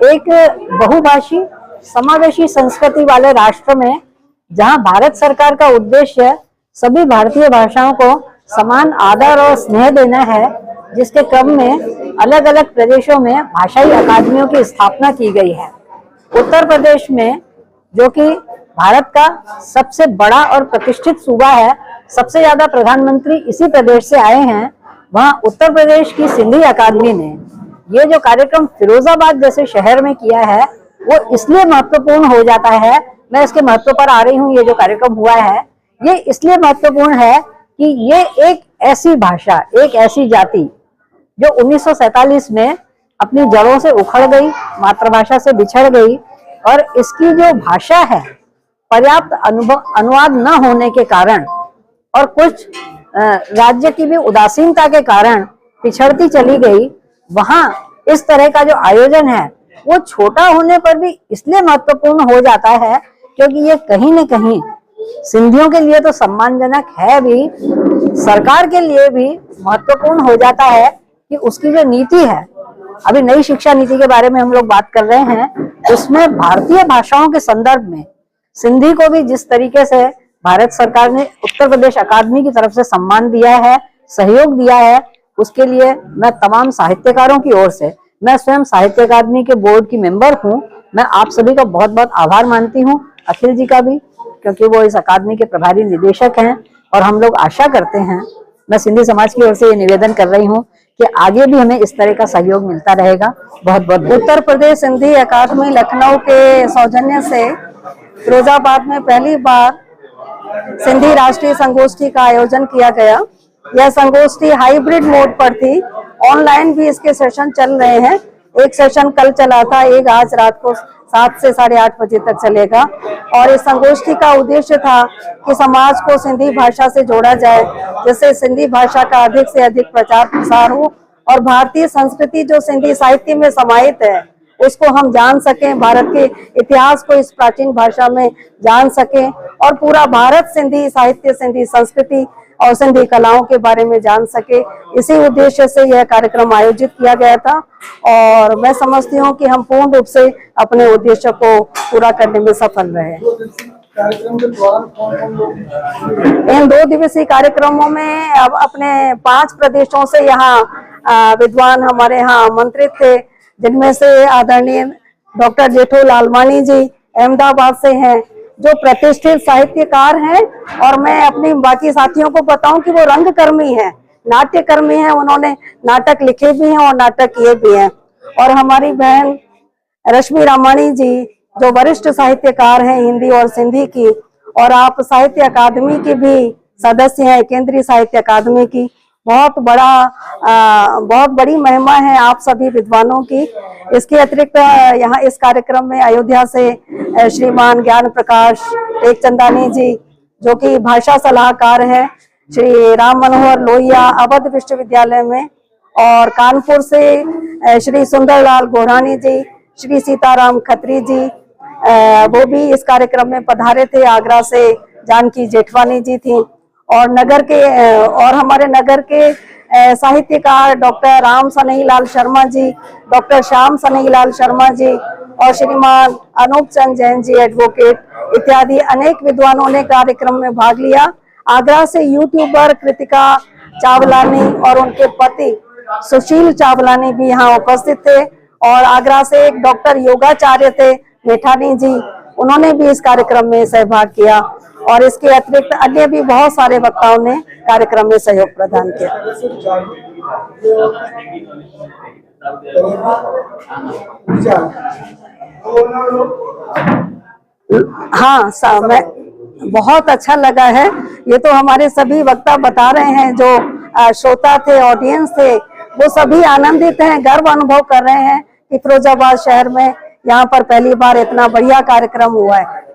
एक बहुभाषी समावेशी संस्कृति वाले राष्ट्र में जहां भारत सरकार का उद्देश्य सभी भारतीय भाषाओं को समान आदर और स्नेह देना है, जिसके क्रम में अलग अलग प्रदेशों में भाषाई अकादमियों की स्थापना की गई है। उत्तर प्रदेश में, जो कि भारत का सबसे बड़ा और प्रतिष्ठित सूबा है, सबसे ज्यादा प्रधानमंत्री इसी प्रदेश से आए हैं। वहां उत्तर प्रदेश की सिंधी अकादमी ने ये जो कार्यक्रम फिरोजाबाद जैसे शहर में किया है, वो इसलिए महत्वपूर्ण हो जाता है। मैं इसके महत्व पर आ रही हूँ। ये जो कार्यक्रम हुआ है, ये इसलिए महत्वपूर्ण है कि ये एक ऐसी भाषा, एक ऐसी जाति जो 1947 में अपनी जड़ों से उखड़ गई, मातृभाषा से बिछड़ गई, और इसकी जो भाषा है पर्याप्त अनुवाद न होने के कारण और कुछ राज्य की भी उदासीनता के कारण पिछड़ती चली गई। वहां इस तरह का जो आयोजन है वो छोटा होने पर भी इसलिए महत्वपूर्ण हो जाता है क्योंकि ये कहीं न कहीं सिंधियों के लिए तो सम्मानजनक है भी, सरकार के लिए भी महत्वपूर्ण हो जाता है कि उसकी जो नीति है, अभी नई शिक्षा नीति के बारे में हम लोग बात कर रहे हैं, उसमें भारतीय भाषाओं के संदर्भ में सिंधी को भी जिस तरीके से भारत सरकार ने उत्तर प्रदेश अकादमी की तरफ से सम्मान दिया है, सहयोग दिया है, उसके लिए मैं तमाम साहित्यकारों की ओर से, मैं स्वयं साहित्य अकादमी के बोर्ड की मेंबर हूं, मैं आप सभी का बहुत बहुत आभार मानती हूं, अखिल जी का भी, क्योंकि वो इस अकादमी के प्रभारी निदेशक हैं। और हम लोग आशा करते हैं, मैं सिंधी समाज की ओर से ये निवेदन कर रही हूँ कि आगे भी हमें इस तरह का सहयोग मिलता रहेगा। बहुत बहुत उत्तर प्रदेश सिंधी अकादमी लखनऊ के सौजन्य से फिरोजाबाद में पहली बार सिंधी राष्ट्रीय संगोष्ठी का आयोजन किया गया। यह संगोष्ठी हाइब्रिड मोड पर थी, ऑनलाइन भी इसके सेशन चल रहे हैं। एक सेशन कल चला था, एक आज रात को 7 से 8:30 बजे तक चलेगा। और इस संगोष्ठी का उद्देश्य था कि समाज को सिंधी भाषा से जोड़ा जाए, जिससे सिंधी भाषा का अधिक से अधिक प्रचार प्रसार हो और भारतीय संस्कृति जो सिंधी साहित्य में समाहित है उसको हम जान सकें, भारत के इतिहास को इस प्राचीन भाषा में जान सकें और पूरा भारत सिंधी साहित्य, सिंधी संस्कृति और सिंधी कलाओं के बारे में जान सके। इसी उद्देश्य से यह कार्यक्रम आयोजित किया गया था और मैं समझती हूँ कि हम पूर्ण रूप से अपने उद्देश्य को पूरा करने में सफल रहे। इन 2 दिवसीय कार्यक्रमों में अब अपने 5 प्रदेशों से यहाँ विद्वान हमारे यहाँ आमंत्रित थे, जिनमें से आदरणीय डॉक्टर जेठू लालवानी जी अहमदाबाद से हैं, जो प्रतिष्ठित साहित्यकार हैं। और मैं अपनी बाकी साथियों को बताऊं कि वो रंगकर्मी हैं, नाट्यकर्मी हैं, उन्होंने नाटक लिखे भी हैं और नाटक किए भी हैं। और हमारी बहन रश्मि रामाणी जी, जो वरिष्ठ साहित्यकार हैं हिंदी और सिंधी की, और आप साहित्य अकादमी की भी सदस्य हैं, केंद्रीय साहित्य अकादमी की। बहुत बड़ी महिमा है आप सभी विद्वानों की। इसके अतिरिक्त यहाँ इस कार्यक्रम में अयोध्या से श्रीमान ज्ञान प्रकाश टेकचंदानी जी, जो कि भाषा सलाहकार हैं, श्री राम मनोहर लोहिया अवध विश्वविद्यालय में, और कानपुर से श्री सुंदरलाल गोरानी जी, श्री सीताराम खत्री जी, वो भी इस कार्यक्रम में पधारे थे। आगरा से जानकी जेठवानी जी थी, और हमारे नगर के साहित्यकार डॉक्टर राम सनईलाल शर्मा जी, डॉक्टर श्याम सनईलाल शर्मा जी और श्रीमान अनूप चंद जैन जी एडवोकेट इत्यादि अनेक विद्वानों ने कार्यक्रम में भाग लिया। आगरा से यूट्यूबर कृतिका चावलानी और उनके पति सुशील चावलानी भी यहाँ उपस्थित थे, और आगरा से एक डॉक्टर योगाचार्य थे मेठानी जी, उन्होंने भी इस कार्यक्रम में सहभाग किया। और इसके अतिरिक्त अन्य भी बहुत सारे वक्ताओं ने कार्यक्रम में सहयोग प्रदान किया। हाँ, मैं बहुत अच्छा लगा है। ये तो हमारे सभी वक्ता बता रहे हैं, जो श्रोता थे, ऑडियंस थे, वो सभी आनंदित हैं, गर्व अनुभव कर रहे हैं कि फिरोजाबाद शहर में यहाँ पर पहली बार इतना बढ़िया कार्यक्रम हुआ है।